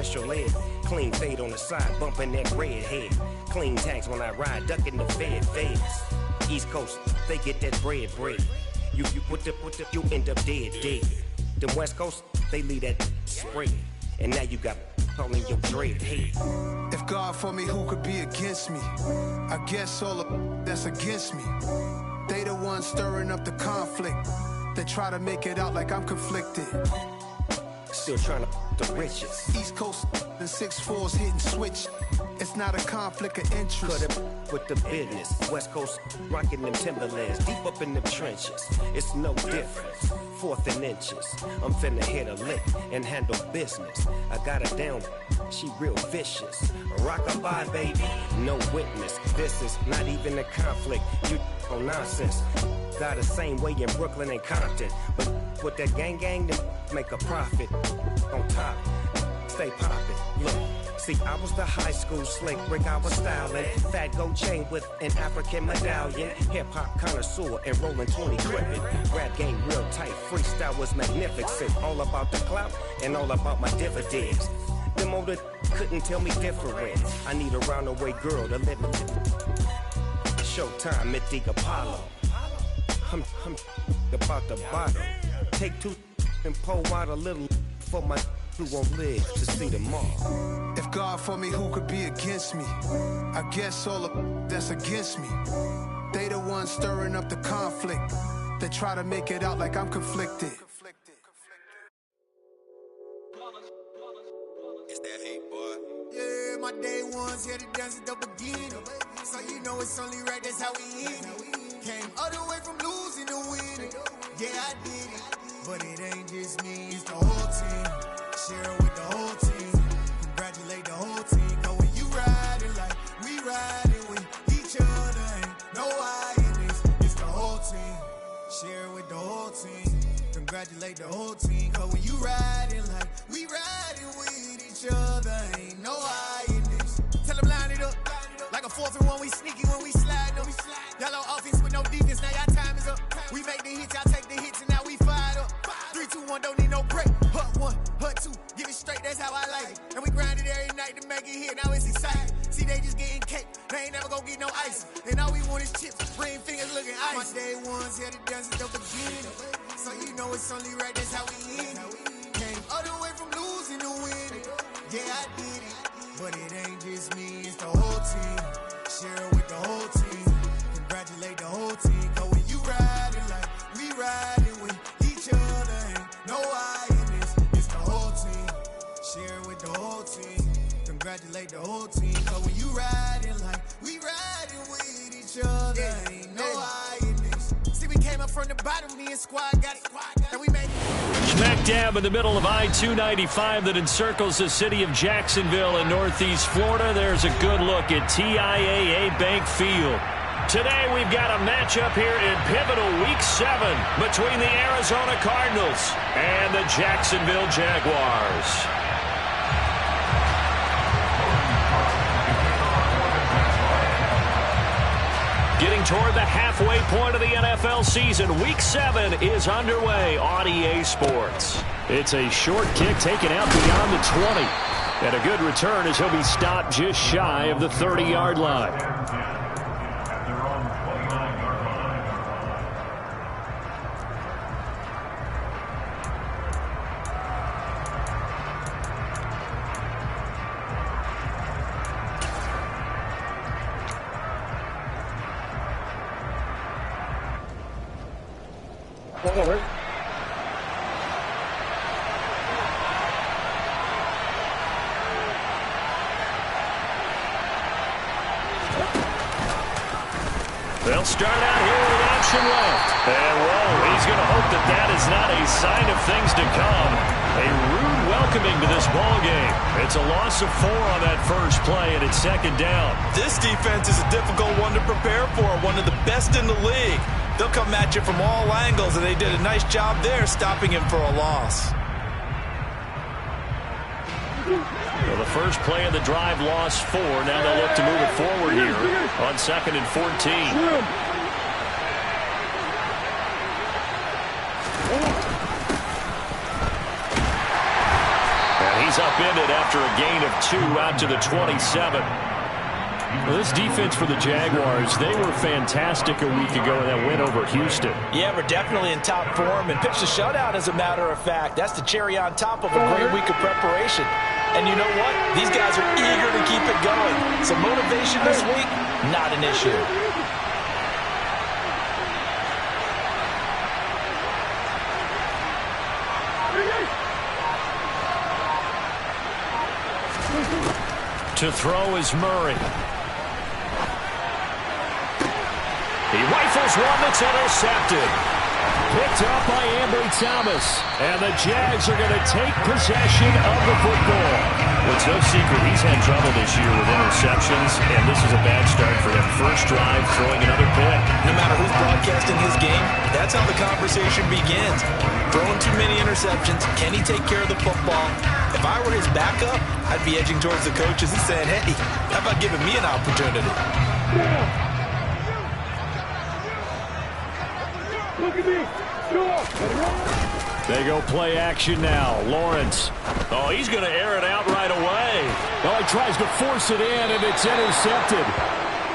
special ed. Clean fade on the side, bumping that red head. Clean tags when I ride, ducking the feds. East Coast, they get that bread. You you end up dead. Then West Coast, they leave that spread. And now you got calling your dread head. If God for me, who could be against me? I guess all of that's against me. They the ones stirring up the conflict. They try to make it out like I'm conflicted. Still trying to the riches. East Coast and 6'4s hitting switch. It's not a conflict of interest. Cut up with the business. West Coast rocking them Timberlands, deep up in them trenches. It's no difference. 4th and inches. I'm finna hit a lick and handle business. I got her down. She real vicious. Rock-a-bye, baby. No witness. This is not even a conflict. You on nonsense. Got the same way in Brooklyn and Compton. But with that gang, then make a profit. On top, stay poppin'. Look, see, I was the high school slick Rick, I was styling. Fat gold chain with an African medallion. Hip-hop connoisseur and rolling 20 crippin'. Rap game real tight, freestyle was magnificent. All about the clout and all about my dividends. Them older couldn't tell me different. I need a roundaway girl to let me. Showtime at the Apollo. I'm about the bottle. Take 2 and pour out a little for my who won't live to see them all. If God for me, who could be against me? I guess all of that's against me. They the ones stirring up the conflict. They try to make it out like I'm conflicted. It's that hate, boy. Yeah, my day ones here to dance at the beginning. So you know it's only right, that's how we end it. Came all the way from losing to winning. Yeah, I did it. But it ain't just me, it's the whole team. Share it with the whole team. Congratulate the whole team. Cause when you riding like we riding with each other, ain't no I in this. It's the whole team. Share it with the whole team. Congratulate the whole team. Cause when you riding like we riding with each other, ain't no I in this. Tell them line it up. Like a 4th and 1, we sneaky when we slide them. Yellow offense with no defense, now y'all time is up. We make the hits, y'all take the hits, and now we fired up. 3, 2, 1, don't need no break. Hut 1, hut 2, get it straight, that's how I like it. And we grind it every night to make it hit, now it's exciting. See, they just getting cake, they ain't never gonna get no ice. And all we want is chips, ring fingers looking ice. My day ones here to dance at the beginning. So you know it's only right, that's how we end it. Came all the way from losing to winning. Yeah, I did it. But it ain't just me, it's the whole team. Share it with the whole team. Congratulate the whole team. Cause when you riding like we riding with each other, ain't no I in this. It's the whole team. Share it with the whole team. Congratulate the whole team. Cause when you riding like we riding with each other, ain't no I in this. See, we came up from the bottom, me and squad got it. And we made it. Smack dab in the middle of I-295 that encircles the city of Jacksonville in northeast Florida. There's a good look at TIAA Bank Field. Today we've got a matchup here in pivotal Week 7 between the Arizona Cardinals and the Jacksonville Jaguars. Getting toward the halfway point of the NFL season, Week 7 is underway on EA Sports. It's a short kick taken out beyond the 20. And a good return as he'll be stopped just shy of the 30-yard line. They'll start out here with option left. And, whoa, he's going to hope that that is not a sign of things to come. A rude welcoming to this ball game. It's a loss of 4 on that first play, and it's 2nd down. This defense is a difficult one to prepare for, one of the best in the league. They'll come at you from all angles, and they did a nice job there stopping him for a loss. Well, the first play of the drive lost 4. Now they'll look to move it forward here on 2nd and 14. And he's upended after a gain of 2 out to the 27. Well, this defense for the Jaguars, they were fantastic a week ago in that win over Houston. Yeah, we're definitely in top form and pitched a shutout, as a matter of fact. That's the cherry on top of a great week of preparation. And you know what? These guys are eager to keep it going. So motivation this week, not an issue. To throw is Murray. He rifles one that's intercepted. Picked up by Ambry Thomas. And the Jags are going to take possession of the football. It's no secret he's had trouble this year with interceptions, and this is a bad start for him. First drive, throwing another pick. No matter who's broadcasting his game, that's how the conversation begins. Throwing too many interceptions. Can he take care of the football? If I were his backup, I'd be edging towards the coaches and saying, hey, how about giving me an opportunity? Look at me. They go play action now. Lawrence. Oh, he's going to air it out right away. Oh, he tries to force it in, and it's intercepted.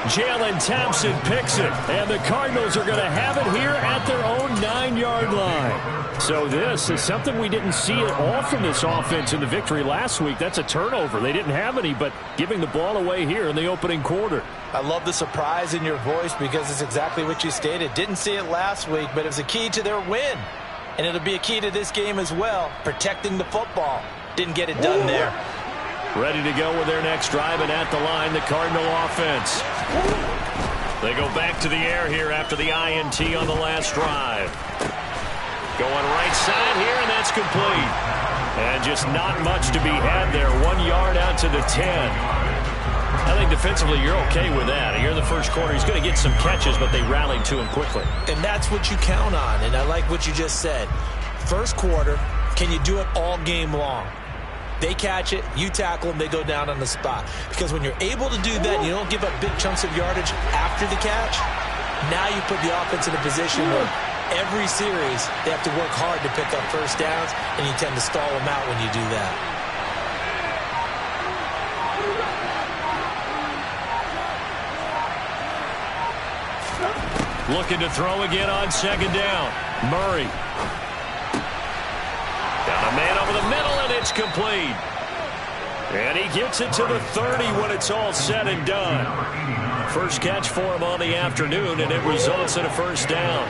Jalen Thompson picks it, and the Cardinals are going to have it here at their own 9-yard line. So this is something we didn't see at all from this offense in the victory last week. That's a turnover. They didn't have any, but giving the ball away here in the opening quarter. I love the surprise in your voice because it's exactly what you stated. Didn't see it last week, but it was a key to their win. And it'll be a key to this game as well, protecting the football. Didn't get it done there. Ready to go with their next drive, and at the line, the Cardinal offense. They go back to the air here after the INT on the last drive. Going right side here, and that's complete. And just not much to be had there. 1 yard out to the 10. I think defensively you're okay with that. Here in the first quarter, he's going to get some catches, but they rallied to him quickly. And that's what you count on, and I like what you just said. First quarter, can you do it all game long? They catch it, you tackle them, they go down on the spot. Because when you're able to do that, and you don't give up big chunks of yardage after the catch, now you put the offense in a position where every series they have to work hard to pick up first downs, and you tend to stall them out when you do that. Looking to throw again on second down. Murray. Got a man over the middle, and it's complete. And he gets it to the 30 when it's all said and done. First catch for him on the afternoon, and it results in a first down.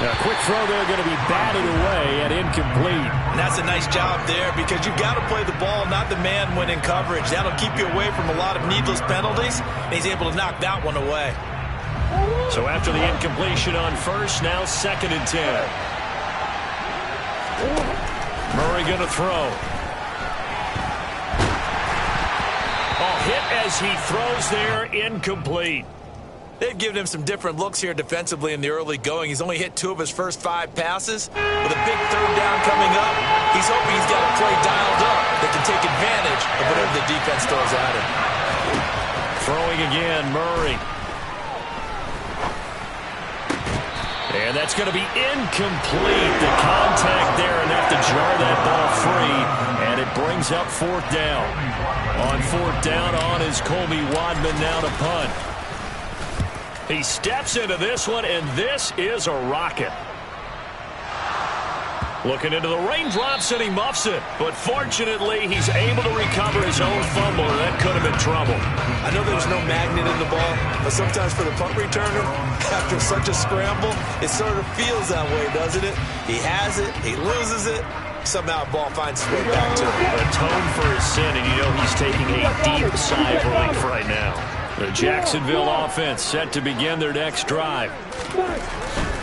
A quick throw there, going to be batted away and incomplete. And that's a nice job there because you've got to play the ball, not the man when in coverage. That'll keep you away from a lot of needless penalties, and he's able to knock that one away. So after the incompletion on first, now second and 10. Murray going to throw. Oh, hit as he throws there, incomplete. They've given him some different looks here defensively in the early going. He's only hit 2 of his first 5 passes. With a big third down coming up, he's hoping he's got a play dialed up that can take advantage of whatever the defense throws at him. Throwing again, Murray. And that's going to be incomplete. The contact there enough to jar that ball free, and it brings up 4th down. On 4th down on is Colby Wadman now to punt. He steps into this one, and this is a rocket. Looking into the raindrops, and he muffs it. But fortunately, he's able to recover his own fumble, and that could have been trouble. I know there's no magnet in the ball, but sometimes for the punt returner, after such a scramble, it sort of feels that way, doesn't it? He has it, he loses it, somehow the ball finds its way back to him. Atone for his sin, and you know he's taking a deep sigh of relief right now. The Jacksonville offense set to begin their next drive.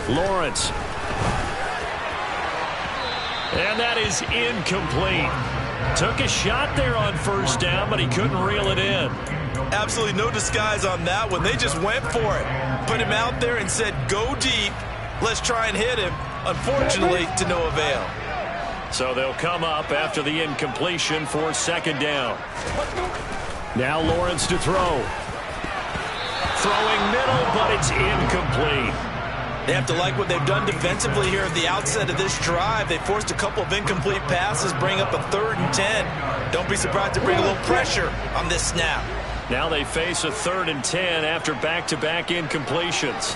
Lawrence. And that is incomplete. Took a shot there on first down, but he couldn't reel it in. Absolutely no disguise on that one. They just went for it. Put him out there and said, go deep. Let's try and hit him. Unfortunately, to no avail. So they'll come up after the incompletion for second down. Now Lawrence to throw. Throwing middle, but it's incomplete. They have to like what they've done defensively here at the outset of this drive. They forced a couple of incomplete passes, bring up a 3rd and 10. Don't be surprised to bring a little pressure on this snap. Now they face a 3rd and 10 after back-to-back incompletions.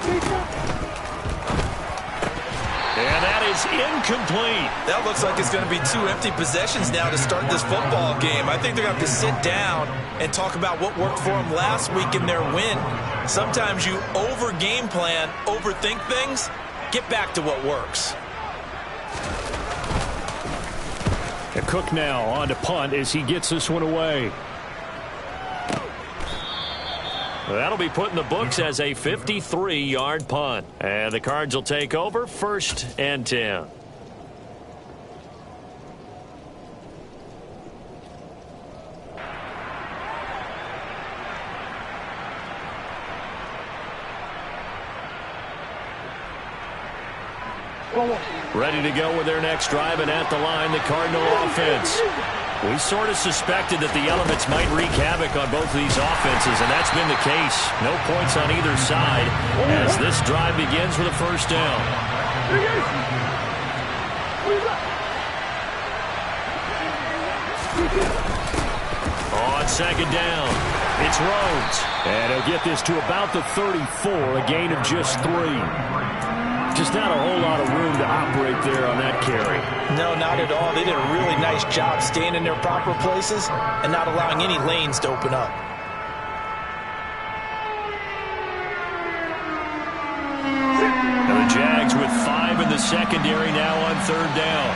And that is incomplete. That looks like it's going to be 2 empty possessions now to start this football game. I think they're going to have to sit down and talk about what worked for them last week in their win. Sometimes you over-game plan, overthink things. Get back to what works. Cook now on to punt as he gets this one away. That'll be put in the books as a 53-yard punt. And the Cards will take over 1st and 10. Ready to go with their next drive, and at the line, the Cardinal offense. We sort of suspected that the elements might wreak havoc on both of these offenses, and that's been the case. No points on either side as this drive begins with a 1st down. On 2nd down, it's Rhodes. And he'll get this to about the 34, a gain of just 3. Just not a whole lot of room to operate there on that carry. No, not at all. They did a really nice job staying in their proper places and not allowing any lanes to open up. And the Jags with 5 in the secondary now on 3rd down.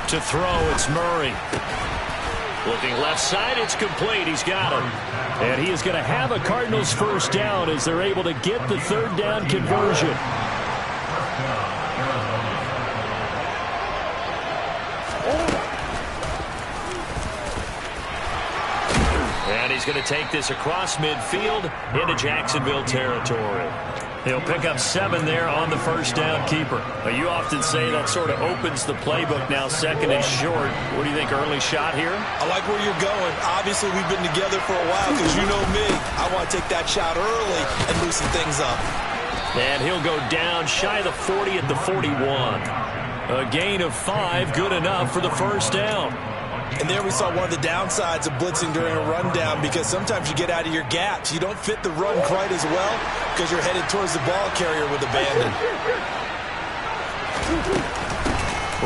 To throw, it's Murray. Looking left side, it's complete. He's got him. And he is going to have a Cardinals 1st down as they're able to get the 3rd down conversion. And he's going to take this across midfield into Jacksonville territory. He'll pick up 7 there on the 1st down keeper. Now, you often say that sort of opens the playbook now, 2nd and short. What do you think, early shot here? I like where you're going. Obviously, we've been together for a while because you know me. I want to take that shot early and loosen things up. And he'll go down shy of the 40 at the 41. A gain of 5, good enough for the 1st down. And there we saw one of the downsides of blitzing during a rundown because sometimes you get out of your gaps. You don't fit the run quite as well because you're headed towards the ball carrier with abandon.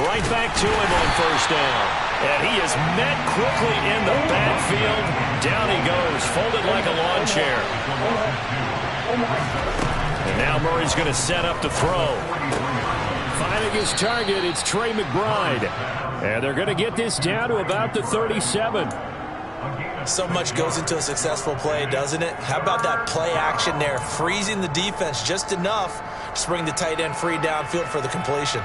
Right back to him on 1st down. And he is met quickly in the backfield. Down he goes, folded like a lawn chair. And now Murray's going to set up to throw. Finding his target, it's Trey McBride. And they're going to get this down to about the 37. So much goes into a successful play, doesn't it? How about that play action there? Freezing the defense just enough to bring the tight end free downfield for the completion.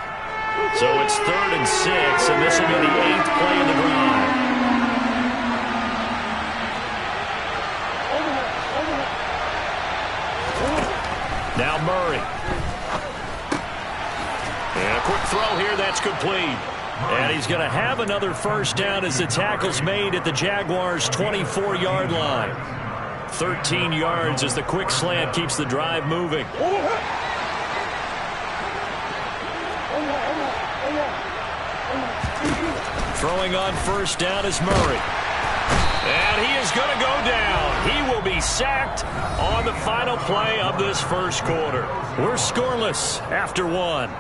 So it's 3rd and 6, and this will be the 8th play of the drive. Now Murray. And a quick throw here, that's complete. And he's going to have another 1st down as the tackle's made at the Jaguars' 24-yard line. 13 yards as the quick slant keeps the drive moving. Throwing on 1st down is Murray. And he is going to go down. He will be sacked on the final play of this 1st quarter. We're scoreless after 1.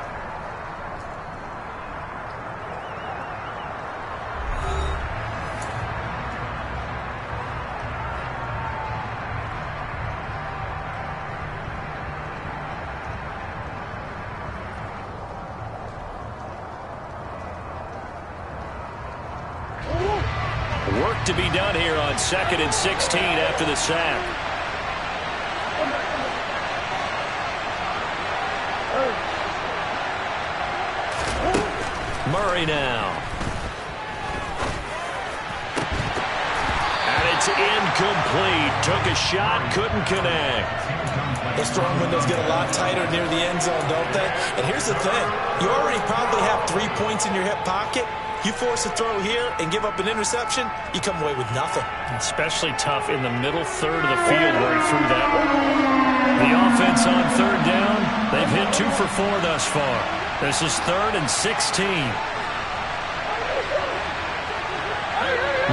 Work to be done here on 2nd and 16 after the sack. Murray now. And it's incomplete. Took a shot, couldn't connect. Those throwing windows get a lot tighter near the end zone, don't they? And here's the thing. You already probably have 3 points in your hip pocket. You force a throw here and give up an interception, you come away with nothing. Especially tough in the middle third of the field where he threw that one. The offense on third down, they've hit 2 for 4 thus far. This is 3rd and 16.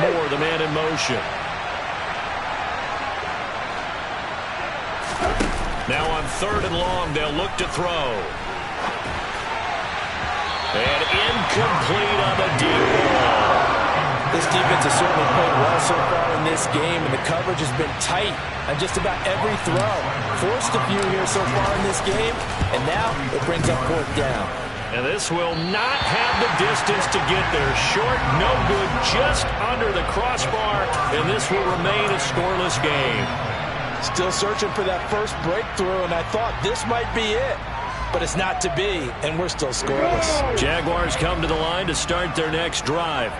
Moore, the man in motion. Now on 3rd and long, they'll look to throw. And incomplete on the deep ball. This defense has certainly played well so far in this game, and the coverage has been tight on just about every throw. Forced a few here so far in this game, and now it brings up 4th down. And this will not have the distance to get there. Short, no good, just under the crossbar, and this will remain a scoreless game. Still searching for that first breakthrough, and I thought this might be it. But it's not to be, and we're still scoreless. Jaguars come to the line to start their next drive.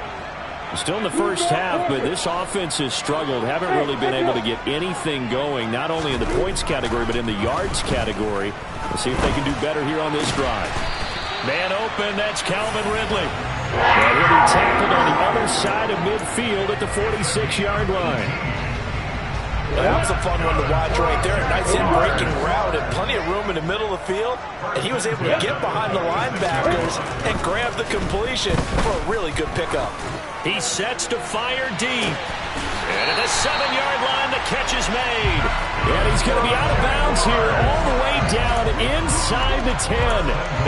Still in the first half, but this offense has struggled. Haven't really been able to get anything going, not only in the points category, but in the yards category. We'll see if they can do better here on this drive. Man open, that's Calvin Ridley. And he'll be tackled on the other side of midfield at the 46-yard line. That was a fun one to watch right there. A nice in-breaking route and plenty of room in the middle of the field. And he was able to get behind the linebackers and grab the completion for a really good pickup. He sets to fire deep. And at the 7-yard line, the catch is made. And he's going to be out of bounds here all the way down inside the 10.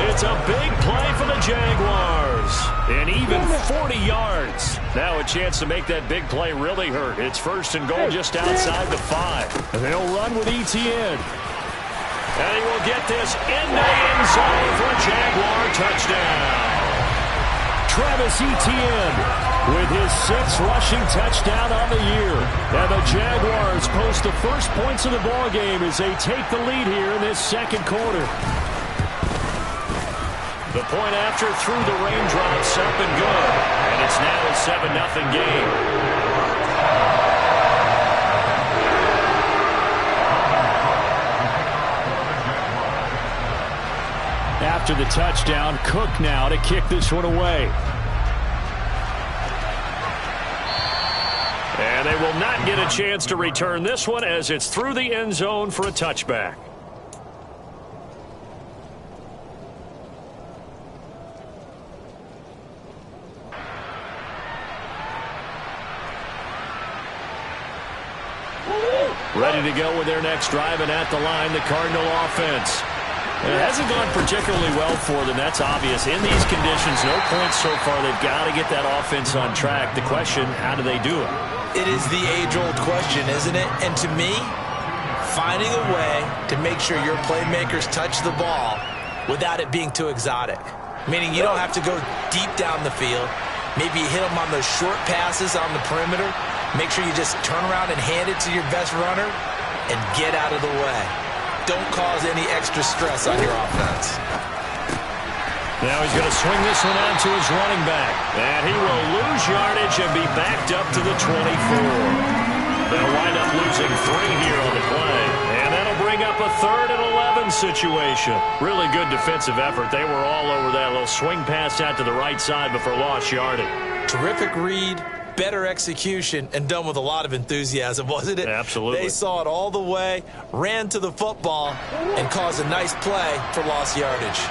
It's a big play for the Jaguars. And even 40 yards. Now a chance to make that big play really hurt. It's 1st and goal just outside the 5. And they'll run with Etienne. And he will get this in the end zone for a Jaguar touchdown. Travis Etienne with his 6th rushing touchdown on the year. And the Jaguars post the first points of the ball game as they take the lead here in this 2nd quarter. The point after through the raindrops up and good. And it's now a 7-0 game. After the touchdown, Cook now to kick this one away. And they will not get a chance to return this one as it's through the end zone for a touchback. Ready to go with their next drive, and at the line, the Cardinal offense. It hasn't gone particularly well for them. That's obvious. In these conditions, no points so far. They've got to get that offense on track. The question, how do they do it? It is the age-old question, isn't it? And to me, finding a way to make sure your playmakers touch the ball without it being too exotic. Meaning you don't have to go deep down the field. Maybe you hit them on those short passes on the perimeter. Make sure you just turn around and hand it to your best runner and get out of the way. Don't cause any extra stress on your offense. Now he's going to swing this one out to his running back. And he will lose yardage and be backed up to the 24. They'll wind up losing 3 here on the play. And that'll bring up a 3rd and 11 situation. Really good defensive effort. They were all over that little swing pass out to the right side before lost yardage. Terrific read, better execution, and done with a lot of enthusiasm, wasn't it? Absolutely. They saw it all the way, ran to the football, and caused a nice play for lost yardage.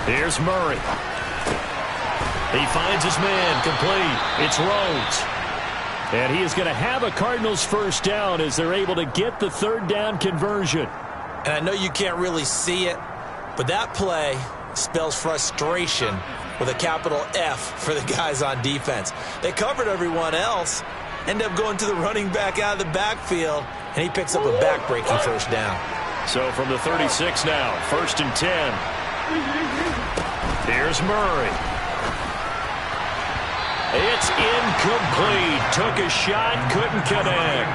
Here's Murray. He finds his man, complete. It's Rhodes. And he is going to have a Cardinals first down as they're able to get the 3rd down conversion. And I know you can't really see it, but that play spells frustration with a capital F for the guys on defense. They covered everyone else, end up going to the running back out of the backfield, and he picks up a back-breaking first down. So from the 36 now, 1st and 10. Here's Murray. It's incomplete. Took a shot, couldn't connect.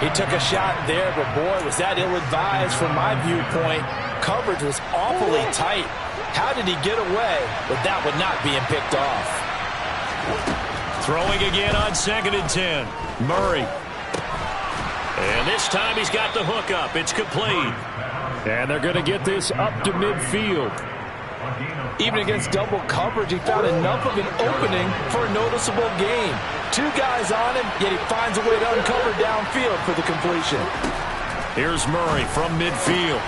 He took a shot there, but boy, was that ill-advised from my viewpoint. Coverage was awfully tight. How did he get away with that one not being picked off? Throwing again on 2nd and 10. Murray. And this time he's got the hook up. It's complete. And they're going to get this up to midfield. Even against double coverage, he found enough of an opening for a noticeable gain. 2 guys on him, yet he finds a way to uncover downfield for the completion. Here's Murray from midfield.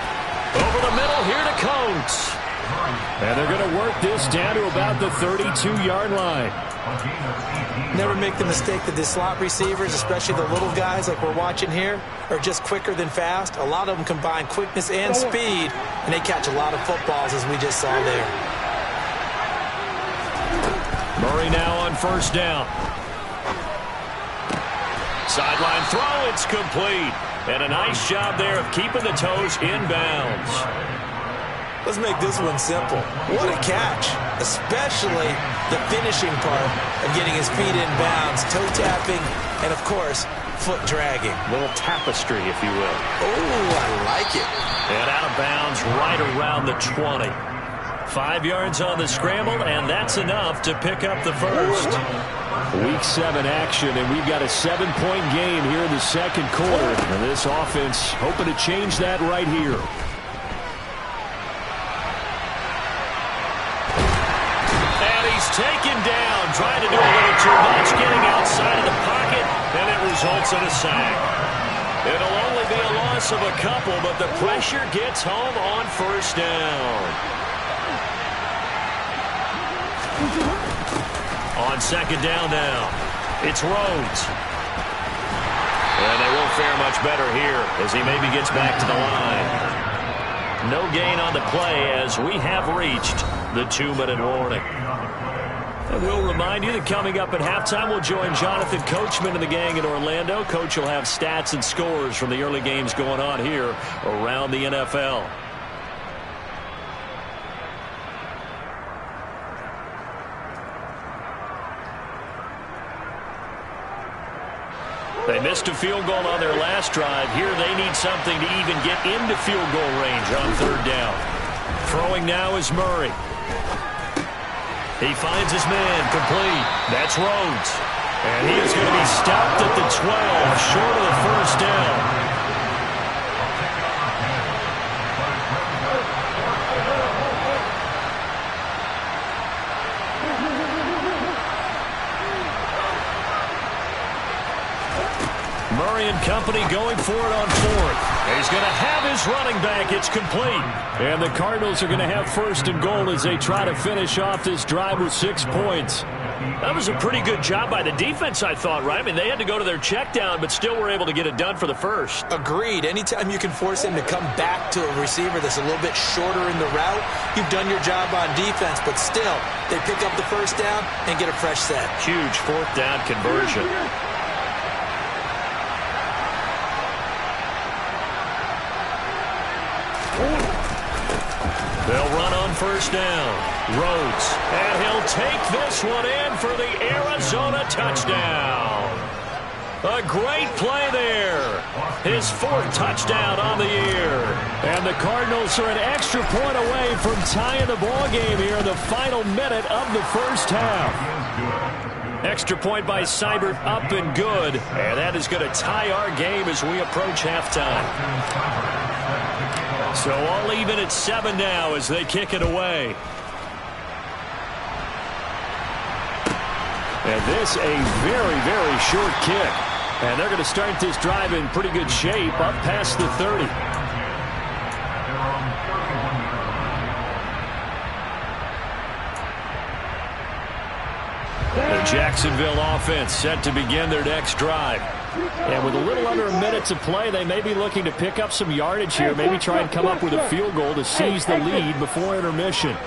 Over the middle, here to Coates. And they're going to work this down to about the 32-yard line. Never make the mistake that the slot receivers, especially the little guys like we're watching here, are just quicker than fast. A lot of them combine quickness and speed, and they catch a lot of footballs, as we just saw there. Murray now on first down. Sideline throw, it's complete. And a nice job there of keeping the toes in bounds. Let's make this one simple. What a catch, especially the finishing part of getting his feet in bounds, toe tapping, and of course, foot dragging. Little tapestry, if you will. Oh, I like it. And out of bounds right around the 20. 5 yards on the scramble, and that's enough to pick up the first. Week 7 action, and we've got a 7-point game here in the second quarter. And this offense hoping to change that right here. And he's taken down, trying to do a little too much, getting outside of the pocket, and it results in a sack. It'll only be a loss of a couple, but the pressure gets home on first down. On second down now, it's Rhodes. And they won't fare much better here as he maybe gets back to the line. No gain on the play as we have reached the 2-minute warning. And we'll remind you that coming up at halftime, we'll join Jonathan Coachman and the gang in Orlando. Coach will have stats and scores from the early games going on here around the NFL. They missed a field goal on their last drive. Here they need something to even get into field goal range on third down. Throwing now is Murray. He finds his man complete. That's Rhodes. And he is going to be stopped at the 12, short of the first down. Murray and company going for it on fourth. He's going to have his running back. It's complete. And the Cardinals are going to have first and goal as they try to finish off this drive with 6 points. That was a pretty good job by the defense, I thought, right? I mean, they had to go to their check down, but still were able to get it done for the first. Agreed. Anytime you can force him to come back to a receiver that's a little bit shorter in the route, you've done your job on defense, but still, they pick up the first down and get a fresh set. Huge fourth down conversion. They'll run on first down. Rhodes. And he'll take this one in for the Arizona touchdown. A great play there. His 4th touchdown on the year. And the Cardinals are an extra point away from tying the ball game here in the final minute of the first half. Extra point by Seibert up and good. And that is going to tie our game as we approach halftime. So all even at 7 now as they kick it away. And this a very, very short kick. And they're going to start this drive in pretty good shape up past the 30. The Jacksonville offense set to begin their next drive. And with a little under a minute to play, they may be looking to pick up some yardage here, maybe try and come up with a field goal to seize the lead before intermission.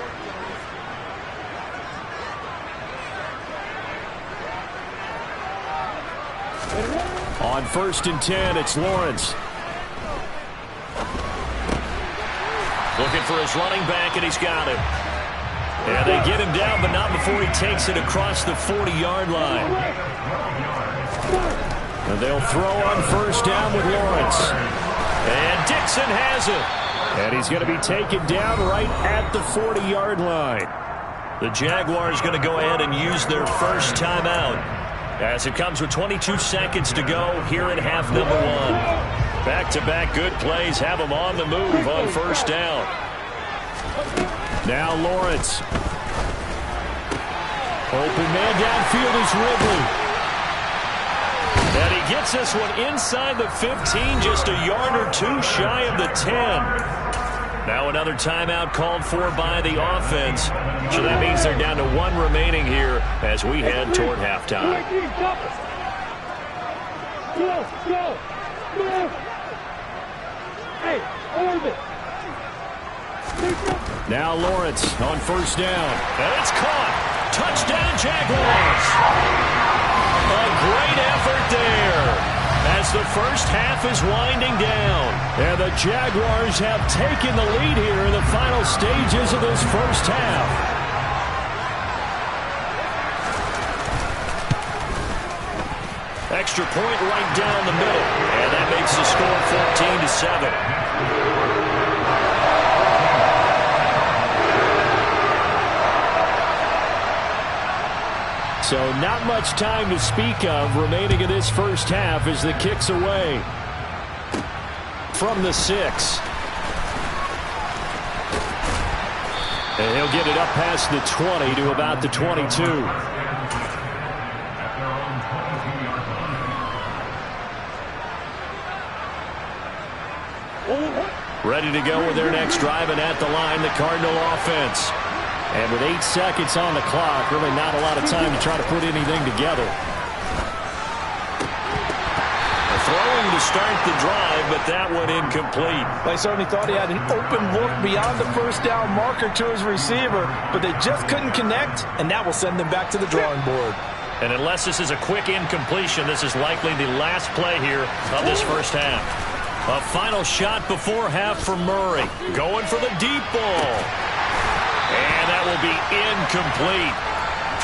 On first and 10, it's Lawrence. Looking for his running back, and he's got it. And they get him down, but not before he takes it across the 40-yard line. And they'll throw on first down with Lawrence. And Dixon has it. And he's going to be taken down right at the 40-yard line. The Jaguars going to go ahead and use their first timeout as it comes with 22 seconds to go here in half number 1. Back-to-back good plays have them on the move on first down. Now Lawrence. Open man downfield is Ridley. And he gets this one inside the 15, just a yard or two shy of the 10. Now another timeout called for by the offense. So that means they're down to one remaining here as we head toward halftime. Now Lawrence on first down. And it's caught. Touchdown Jaguars. A great effort there as the first half is winding down. And the Jaguars have taken the lead here in the final stages of this first half. Extra point right down the middle. And that makes the score 14-7. So not much time to speak of remaining in this first half as the kick's away from the 6. And he'll get it up past the 20 to about the 22. Ready to go with their next drive, and at the line, the Cardinal offense. And with 8 seconds on the clock, really not a lot of time to try to put anything together. Throwing to start the drive, but that one incomplete. They certainly thought he had an open look beyond the first down marker to his receiver, but they just couldn't connect, and that will send them back to the drawing board. And unless this is a quick incompletion, this is likely the last play here of this first half. A final shot before half for Murray. Going for the deep ball. And that will be incomplete.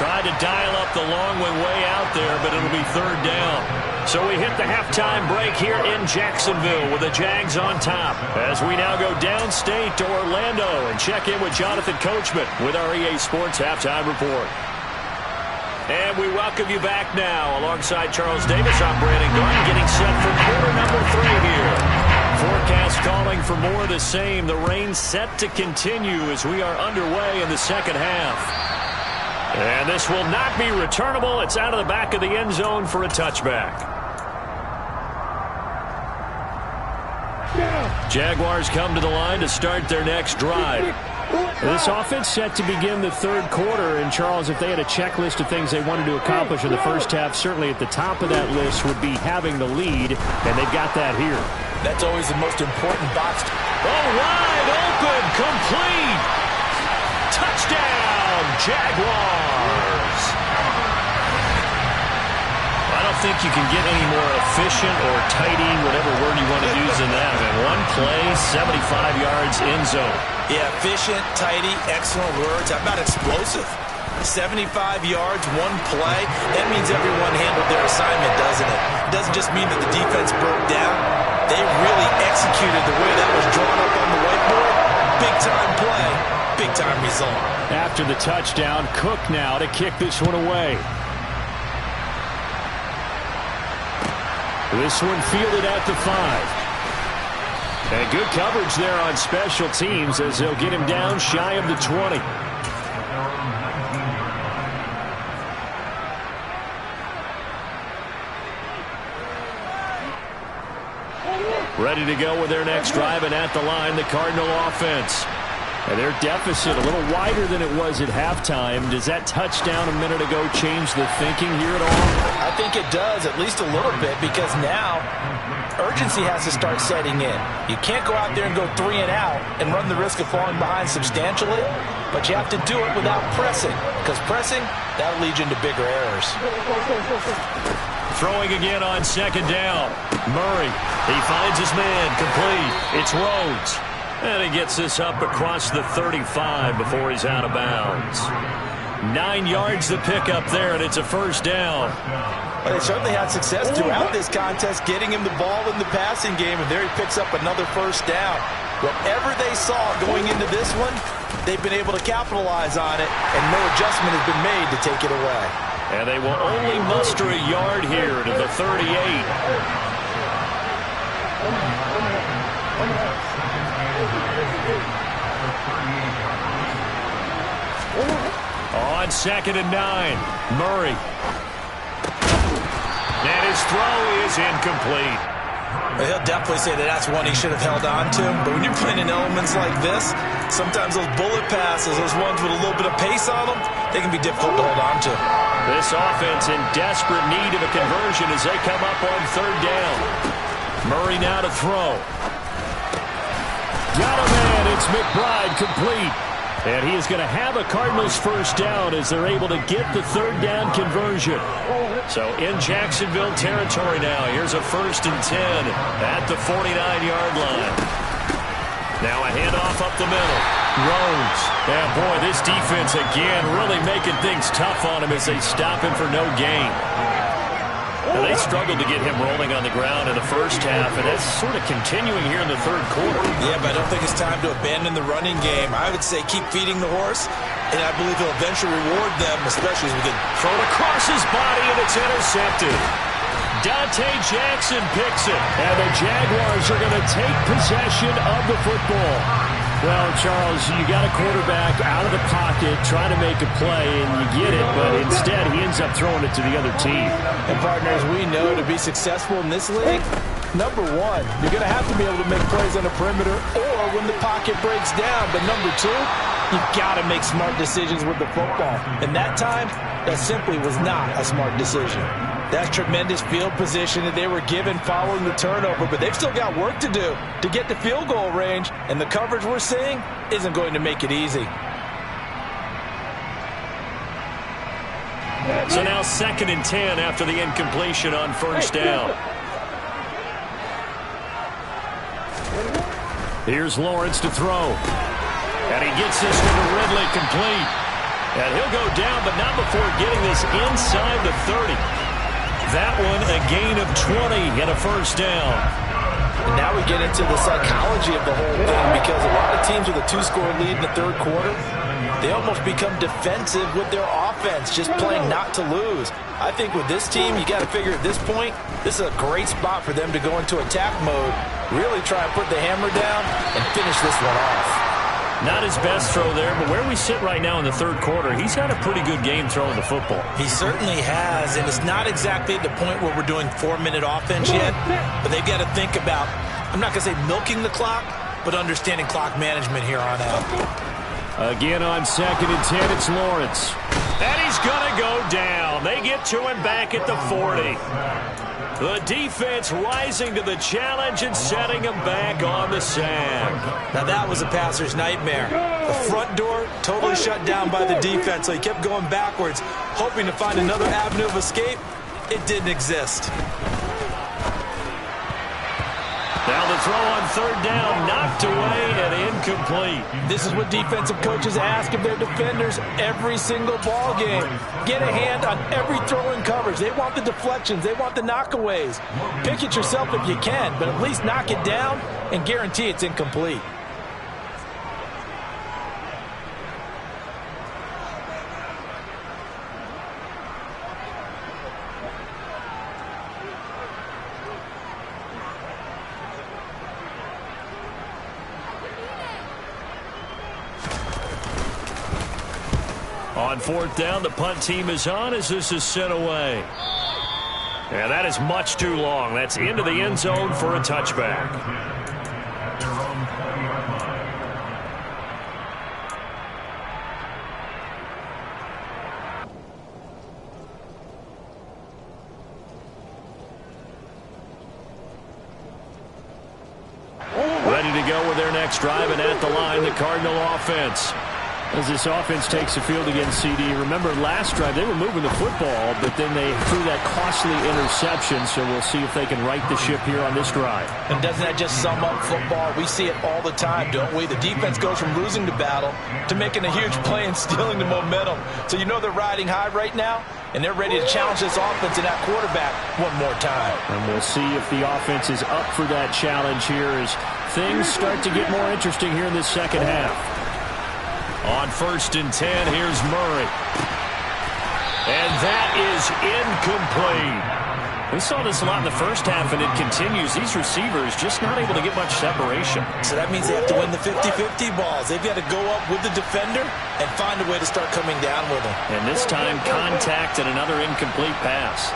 Tried to dial up the long one way out there, but it'll be third down. So we hit the halftime break here in Jacksonville with the Jags on top. As we now go downstate to Orlando and check in with Jonathan Coachman with our EA Sports Halftime Report. And we welcome you back now alongside Charles Davis. I'm Brandon Garden getting set for quarter number 3 here. Forecast calling for more of the same. The rain set to continue as we are underway in the second half. And this will not be returnable. It's out of the back of the end zone for a touchback. Jaguars come to the line to start their next drive. This offense set to begin the third quarter. And, Charles, if they had a checklist of things they wanted to accomplish in the first half, certainly at the top of that list would be having the lead, and they've got that here. That's always the most important box. Wide open, complete. Touchdown, Jaguars. I don't think you can get any more efficient or tidy, whatever word you want to use in that. In one play, 75 yards in zone. Yeah, efficient, tidy, excellent words. How about explosive? 75 yards, one play. That means everyone handled their assignment, doesn't it? It doesn't just mean that the defense broke down. They really executed the way that was drawn up on the whiteboard. Big-time play, big-time result. After the touchdown, Cook now to kick this one away. This one fielded at the 5. And good coverage there on special teams as they'll get him down shy of the 20. Ready to go with their next drive, and at the line, the Cardinal offense. And their deficit a little wider than it was at halftime. Does that touchdown a minute ago change the thinking here at all? I think it does, at least a little bit, because now urgency has to start setting in. You can't go out there and go 3 and out and run the risk of falling behind substantially, but you have to do it without pressing, because pressing, that'll lead you into bigger errors. Throwing again on second down. Murray, he finds his man, complete. It's Rhodes. And he gets this up across the 35 before he's out of bounds. 9 yards to pick up there, and it's a first down. Well, they certainly had success throughout this contest getting him the ball in the passing game, and there he picks up another first down. Whatever they saw going into this one, they've been able to capitalize on it, and no adjustment has been made to take it away. And they will only muster a yard here to the 38. On 2nd and 9, Murray. And his throw is incomplete. He'll definitely say that that's one he should have held on to. But when you're playing in elements like this, sometimes those bullet passes, those ones with a little bit of pace on them, they can be difficult to hold on to. This offense in desperate need of a conversion as they come up on 3rd down. Murray now to throw. Got a man. It's McBride complete. And he is going to have a Cardinals first down as they're able to get the 3rd down conversion. So in Jacksonville territory now. Here's a 1st and 10 at the 49-yard line. Now a handoff up the middle. Rhodes. Yeah, boy, this defense again really making things tough on him as they stop him for no gain. Now, they struggled to get him rolling on the ground in the first half, and that's sort of continuing here in the 3rd quarter. Yeah, but I don't think it's time to abandon the running game. I would say keep feeding the horse, and I believe he'll eventually reward them, especially as we get thrown across his body, and it's intercepted. Dante Jackson picks it, and the Jaguars are going to take possession of the football. Well, Charles, you got a quarterback out of the pocket trying to make a play, and you get it, but instead he ends up throwing it to the other team. And, partners, we know to be successful in this league, number one, you're going to have to be able to make plays on the perimeter or when the pocket breaks down. But number two, you've got to make smart decisions with the football. And that time, that simply was not a smart decision. That's tremendous field position that they were given following the turnover, but they've still got work to do to get to field goal range, and the coverage we're seeing isn't going to make it easy. So now 2nd and 10 after the incompletion on 1st down. Here's Lawrence to throw. And he gets this one to Ridley complete. And he'll go down, but not before getting this inside the 30. That one a gain of 20 and a 1st down. And now we get into the psychology of the whole thing, because a lot of teams with a 2-score lead in the 3rd quarter, they almost become defensive with their offense, just playing not to lose. I think with this team, you got to figure at this point, this is a great spot for them to go into attack mode, really try and put the hammer down and finish this one off. Not his best throw there, but where we sit right now in the 3rd quarter, he's had a pretty good game throwing the football. He certainly has, and it's not exactly at the point where we're doing 4-minute offense yet, but they've got to think about, I'm not going to say milking the clock, but understanding clock management here on out. Again on 2nd and 10, it's Lawrence. And he's going to go down. They get to him back at the 40. The defense rising to the challenge and setting him back on the sack. Now that was a passer's nightmare. The front door totally shut down by the defense, so he kept going backwards, hoping to find another avenue of escape. It didn't exist. Now the throw on 3rd down, knocked away and incomplete. This is what defensive coaches ask of their defenders every single ball game. Get a hand on every throw in coverage. They want the deflections. They want the knockaways. Pick it yourself if you can, but at least knock it down and guarantee it's incomplete. On 4th down, the punt team is on as this is sent away. And that is much too long. That's into the end zone for a touchback. Ready to go with their next drive, and at the line, the Cardinal offense. As this offense takes the field against CD. Remember, last drive, they were moving the football, but then they threw that costly interception, so we'll see if they can right the ship here on this drive. And doesn't that just sum up football? We see it all the time, don't we? The defense goes from losing the battle to making a huge play and stealing the momentum. So you know they're riding high right now, and they're ready to challenge this offense and that quarterback one more time. And we'll see if the offense is up for that challenge here as things start to get more interesting here in this second half. On 1st and 10, here's Murray. And that is incomplete. We saw this a lot in the first half, and it continues. These receivers just not able to get much separation. So that means they have to win the 50-50 balls. They've got to go up with the defender and find a way to start coming down with them. And this time, contact and another incomplete pass.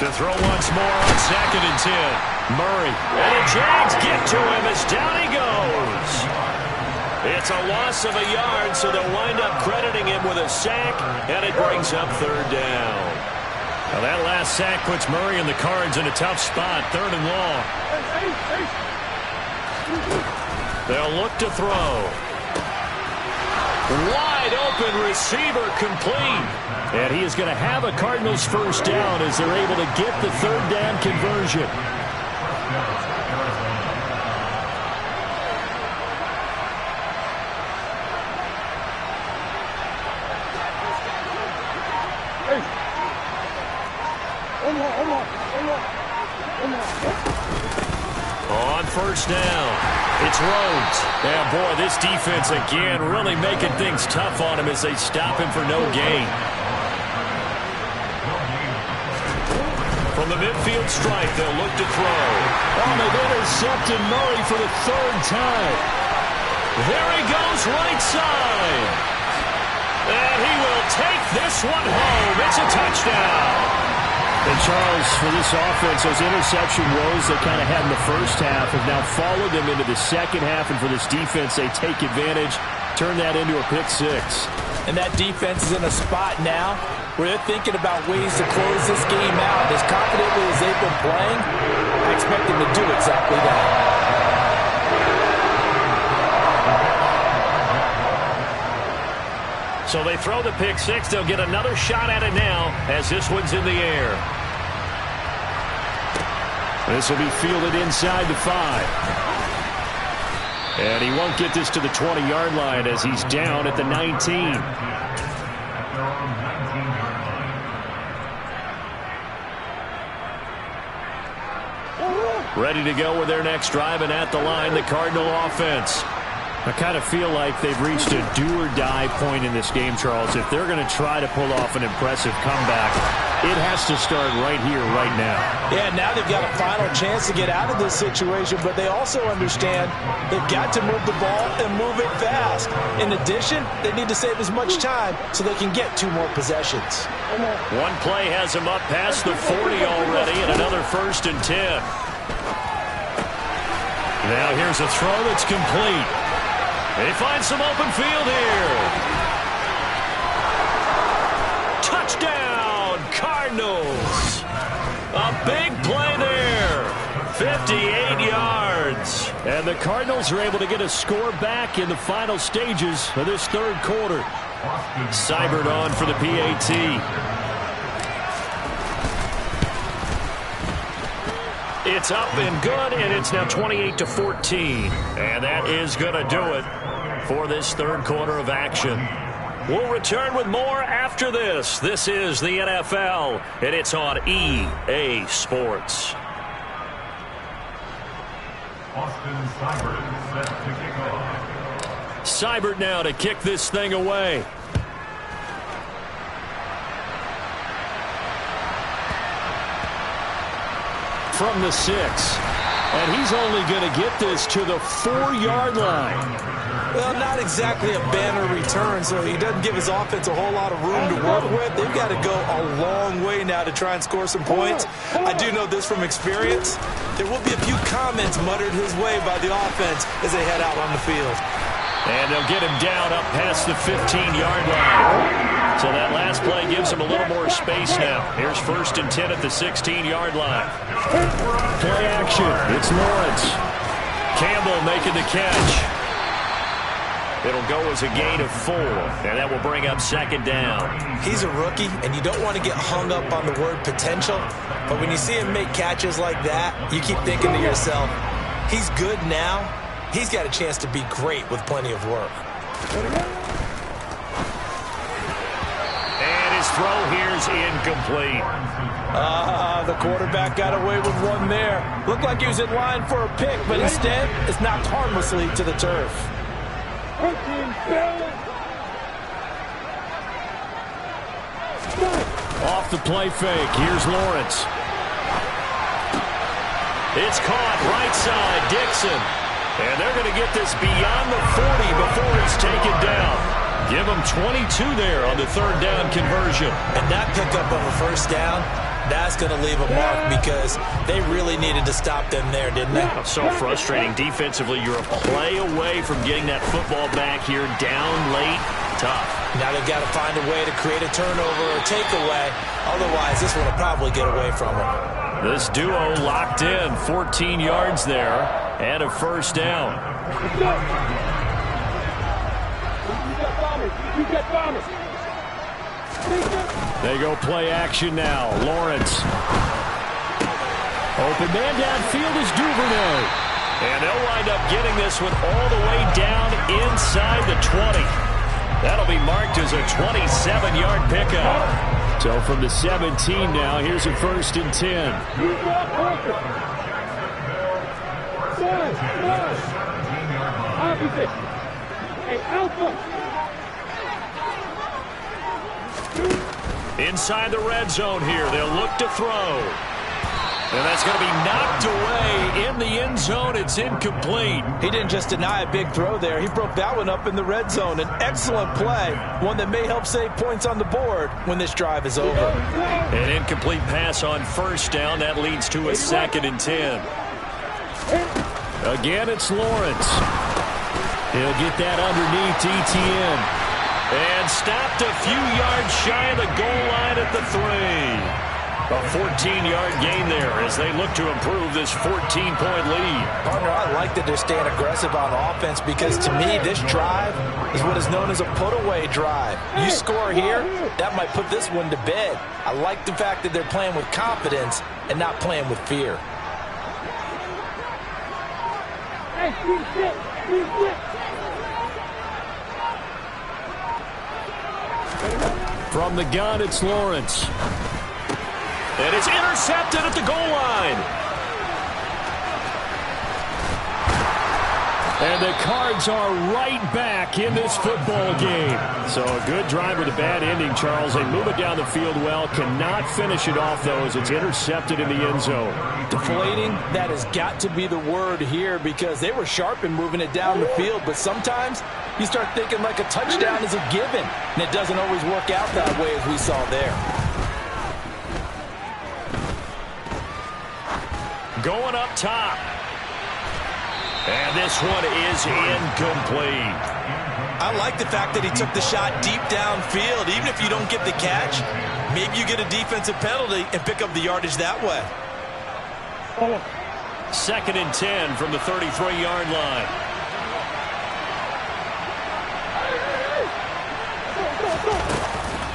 To throw once more on 2nd and 10. Murray. And the Jags get to him as down he goes. It's a loss of a yard, so they'll wind up crediting him with a sack, and it brings up 3rd down. Now that last sack puts Murray and the Cards in a tough spot, 3rd and long. They'll look to throw. Wide open receiver complete. And he is going to have a Cardinals 1st down as they're able to get the 3rd down conversion. On 1st down, it's Rhodes. And boy, this defense again really making things tough on him as they stop him for no gain. From the midfield stripe, they'll look to throw. Oh, they've intercepted Murray for the 3rd time. There he goes right side. And he will take this one home. It's a touchdown. And Charles, for this offense, those interception woes they kind of had in the first half have now followed them into the second half. And for this defense, they take advantage, turn that into a pick 6. And that defense is in a spot now where they're thinking about ways to close this game out. As confidently as they've been playing, I expect them to do exactly that. So they throw the pick 6. They'll get another shot at it now as this one's in the air. This will be fielded inside the 5. And he won't get this to the 20-yard line as he's down at the 19. Ready to go with their next drive, and at the line, the Cardinal offense. I kind of feel like they've reached a do-or-die point in this game, Charles. If they're going to try to pull off an impressive comeback, it has to start right here, right now. Yeah, now they've got a final chance to get out of this situation, but they also understand they've got to move the ball and move it fast. In addition, they need to save as much time so they can get 2 more possessions. One play has them up past the 40 already, and another 1st and 10. Now here's a throw that's complete. They find some open field here. Touchdown, Cardinals. A big play there. 58 yards. And the Cardinals are able to get a score back in the final stages of this 3rd quarter. Seibert on for the PAT. It's up and good, and it's now 28-14. And that is going to do it for this 3rd quarter of action. We'll return with more after this. This is the NFL, and it's on EA Sports. Austin Seibert set to kick off. Seibert now to kick this thing away. From the 6. And he's only going to get this to the 4-yard line. Well, not exactly a banner return, so he doesn't give his offense a whole lot of room to work with. They've got to go a long way now to try and score some points. I do know this from experience. There will be a few comments muttered his way by the offense as they head out on the field. And they'll get him down up past the 15-yard line. So that last play gives him a little more space now. Here's 1st and 10 at the 16-yard line. Play action. It's Lawrence. Campbell making the catch. It'll go as a gain of 4, and that will bring up 2nd down. He's a rookie, and you don't want to get hung up on the word potential. But when you see him make catches like that, you keep thinking to yourself, he's good now. He's got a chance to be great with plenty of work. And his throw here's incomplete. The quarterback got away with one there. Looked like he was in line for a pick, but instead it's knocked harmlessly to the turf. off the play fake. Here's Lawrence. It's caught right side, Dixon. And they're going to get this beyond the 40 before he's taken down. Give him 22 there on the third down conversion. And that pickup of a first down, that's going to leave a mark because they really needed to stop them there, didn't they? So frustrating. Defensively, you're a play away from getting that football back here. Down late, tough. Now they've got to find a way to create a turnover or takeaway. Otherwise, this one will probably get away from them. This duo locked in. 14 yards there and a first down. They go play action now. Lawrence. Open man downfield is Duvernay. And they'll wind up getting this one all the way down inside the 20. That'll be marked as a 27-yard pickup. So from the 17 now, here's a 1st and 10. Inside the red zone here, they'll look to throw. And that's going to be knocked away in the end zone. It's incomplete. He didn't just deny a big throw there. He broke that one up in the red zone. An excellent play, one that may help save points on the board when this drive is over. An incomplete pass on first down. That leads to a 2nd and 10. Again, it's Lawrence. He'll get that underneath Etienne. And stopped a few yards shy of the goal line at the 3. A 14-yard gain there as they look to improve this 14-point lead. Partner, I like that they're staying aggressive on offense because to me, this drive is what is known as a put-away drive. You score here, that might put this one to bed. I like the fact that they're playing with confidence and not playing with fear. From the gun, it's Lawrence. And it's intercepted at the goal line. And the Cards are right back in this football game. So a good drive with a bad ending, Charles. They move it down the field well, cannot finish it off, though, as it's intercepted in the end zone. Deflating, that has got to be the word here because they were sharp in moving it down the field, but sometimes you start thinking like a touchdown is a given, and it doesn't always work out that way as we saw there. Going up top. And this one is incomplete. I like the fact that he took the shot deep downfield. Even if you don't get the catch, maybe you get a defensive penalty and pick up the yardage that way. 2nd and 10 from the 33-yard line.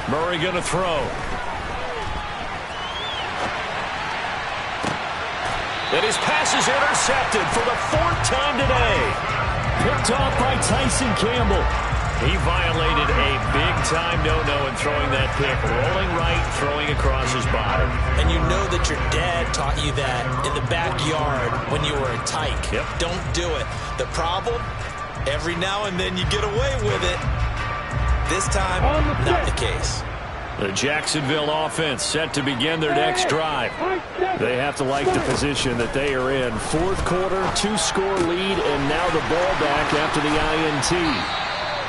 Murray going to throw. And his pass is intercepted for the 4th time today. Picked off by Tyson Campbell. He violated a big-time no-no in throwing that pick. Rolling right, throwing across his body. And you know that your dad taught you that in the backyard when you were a tyke. Yep. Don't do it. The problem, every now and then you get away with it. This time, not the case. The Jacksonville offense set to begin their next drive. They have to like the position that they are in. 4th quarter, 2-score lead, and now the ball back after the INT.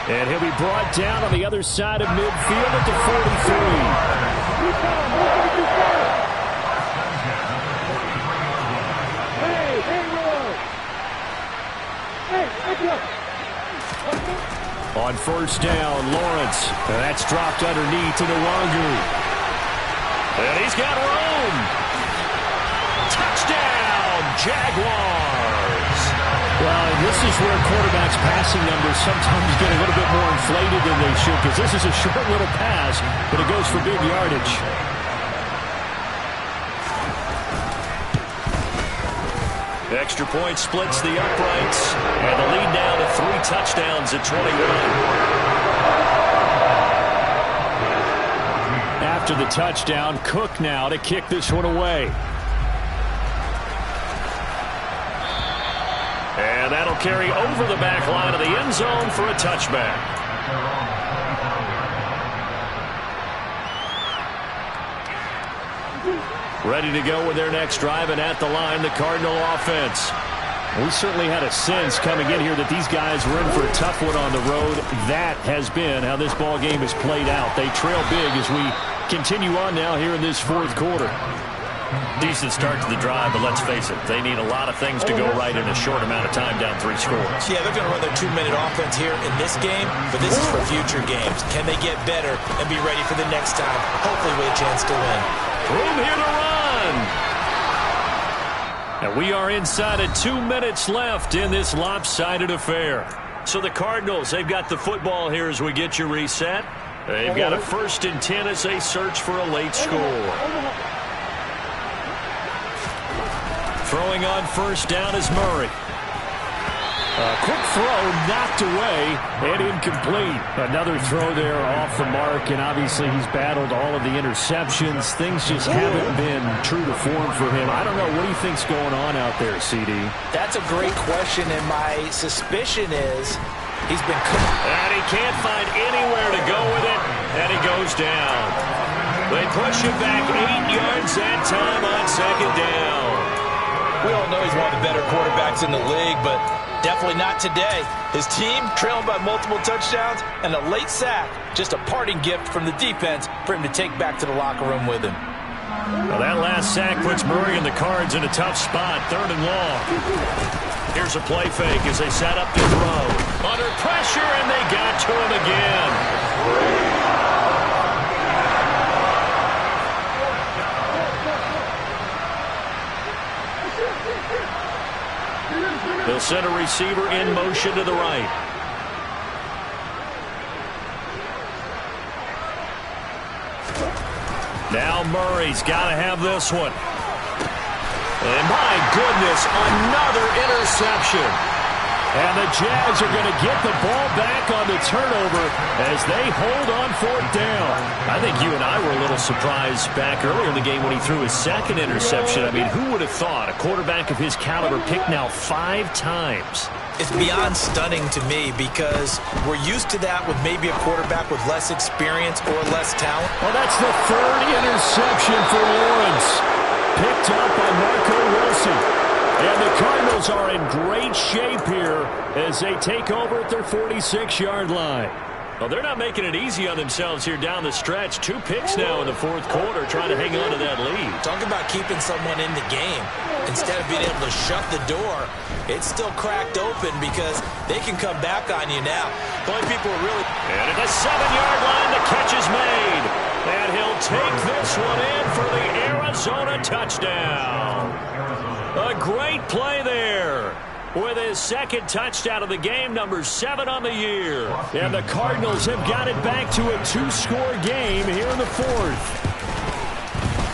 And he'll be brought down on the other side of midfield at the 43. On first down, Lawrence. And that's dropped underneath to Nwangu. And he's got room. Touchdown, Jaguars. Well, and this is where quarterbacks' passing numbers sometimes get a little bit more inflated than they should, because this is a short little pass, but it goes for big yardage. Extra point splits the uprights, and the lead now to 3 touchdowns at 21. After the touchdown, Cook now to kick this one away. And that'll carry over the back line of the end zone for a touchback. Ready to go with their next drive, and at the line, the Cardinal offense. We certainly had a sense coming in here that these guys were in for a tough one on the road. That has been how this ball game has played out. They trail big as we continue on now here in this fourth quarter. Decent start to the drive, but let's face it, they need a lot of things to go right in a short amount of time down 3 scores. Yeah, they're going to run their 2-minute offense here in this game, but this is for future games. Can they get better and be ready for the next time, hopefully with a chance to win? Room here to run. And we are inside of 2 minutes left in this lopsided affair. So the Cardinals, they've got the football here as we get you reset. They've got a 1st and 10 as they search for a late score. Throwing on 1st down is Murray. A quick throw knocked away and incomplete. Another throw there off the mark, and obviously he's battled all of the interceptions. Things just haven't been true to form for him. I don't know. What do you think's going on out there, CD? That's a great question, and my suspicion is he's been cooked. And he can't find anywhere to go with it, and he goes down. They push him back 8 yards that time on 2nd down. We all know he's one of the better quarterbacks in the league, but definitely not today. His team trailing by multiple touchdowns and a late sack. Just a parting gift from the defense for him to take back to the locker room with him. Well, that last sack puts Murray and the Cards in a tough spot, 3rd and long. Here's a play fake as they set up to throw. Under pressure, and they got to him again. They'll send a receiver in motion to the right. Now Murray's got to have this one. And my goodness, another interception. And the Jags are going to get the ball back on the turnover as they hold on 4th down. I think you and I were a little surprised back earlier in the game when he threw his 2nd interception. I mean, who would have thought a quarterback of his caliber picked now 5 times? It's beyond stunning to me because we're used to that with maybe a quarterback with less experience or less talent. Well, that's the 3rd interception for Lawrence. Picked up by Marco Wilson. And the Cardinals are in great shape here as they take over at their 46-yard line. Well, they're not making it easy on themselves here down the stretch. 2 picks now in the 4th quarter trying to hang on to that lead. Talk about keeping someone in the game. Instead of being able to shut the door, it's still cracked open because they can come back on you now. The only people are really... And at the 7-yard line, the catch is made. And he'll take this one in for the Arizona touchdown. A great play there with his 2nd touchdown of the game, number 7 on the year. And the Cardinals have got it back to a 2-score game here in the 4th.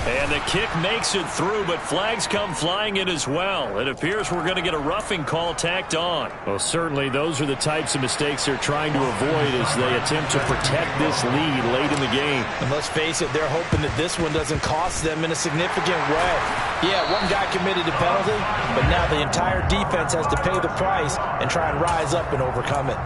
And the kick makes it through, but flags come flying in as well. It appears we're going to get a roughing call tacked on. Well, certainly those are the types of mistakes they're trying to avoid as they attempt to protect this lead late in the game. And let's face it, they're hoping that this one doesn't cost them in a significant way. Yeah, one guy committed a penalty, but now the entire defense has to pay the price and try and rise up and overcome it.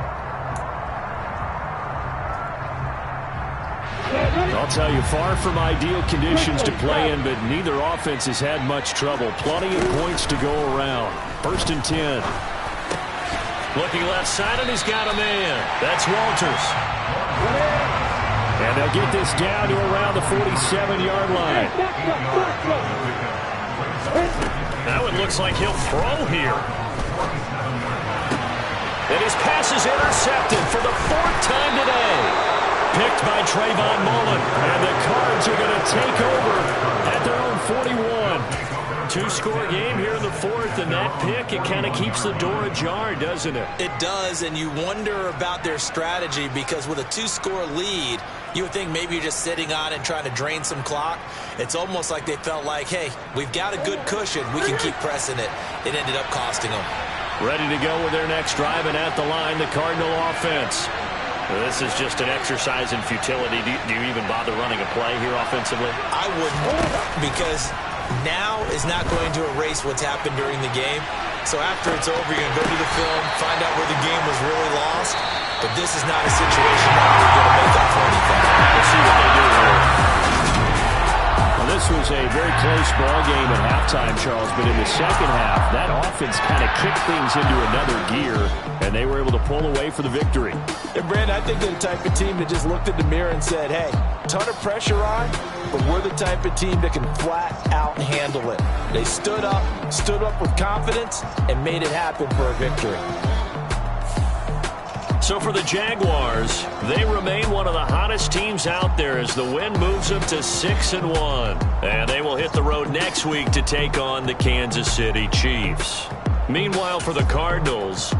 I'll tell you, far from ideal conditions to play in, but neither offense has had much trouble. Plenty of points to go around. 1st and 10. Looking left side, and he's got a man. That's Walters. And they'll get this down to around the 47-yard line. Now it looks like he'll throw here. And his pass is intercepted for the 4th time today. Picked by Trayvon Mullen, and the Cards are going to take over at their own 41. 2-score game here in the 4th, and that pick, it kind of keeps the door ajar, doesn't it? It does, and you wonder about their strategy because with a 2-score lead, you would think maybe you're just sitting on it and trying to drain some clock. It's almost like they felt like, hey, we've got a good cushion. We can keep pressing it. It ended up costing them. Ready to go with their next drive, and at the line, the Cardinal offense. This is just an exercise in futility. Do you even bother running a play here offensively? I wouldn't, because now is not going to erase what's happened during the game. So after it's over, you're going to go to the film, find out where the game was really lost. But this is not a situation that you're going to make up for anything. We'll see what they do here. Well, this was was a very close ball game at halftime, Charles, but in the second half, that offense kind of kicked things into another gear, and they were able to pull away for the victory. And, Brandon, I think they're the type of team that just looked in the mirror and said, hey, ton of pressure on, but we're the type of team that can flat out handle it. They stood up with confidence, and made it happen for a victory. So for the Jaguars, they remain one of the hottest teams out there as the win moves them to 6-1. And they will hit the road next week to take on the Kansas City Chiefs. Meanwhile, for the Cardinals,